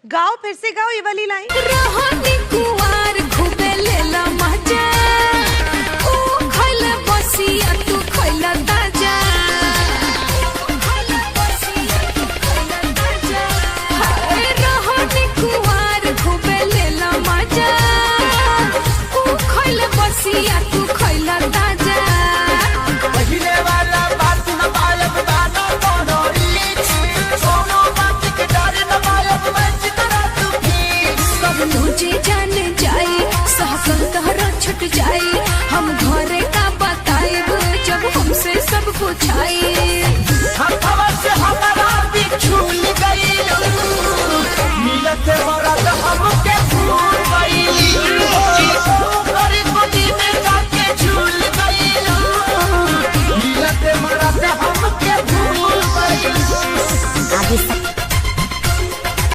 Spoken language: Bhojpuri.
गाओ, फिर से गाओ ये वाली लाइन। रहनी कुंवार खूबे लेला मजा, ओ खइला बसिया तू खइला ताजा, हाय रहनी कुंवार खूबे लेला मजा, ओ खइला बसिया तू खइला ताजा। पहिले वाला बात न पायब दाना कोनोरी, सोनो बात के डर न पायब मैं जितना दुखी। सब तुझे जान जाए, सहकल तहरा छुट जाए, हम घरे का बताएब जब हमसे सब पूछाए। हथवा से हमारा बिछुल गई, मिलते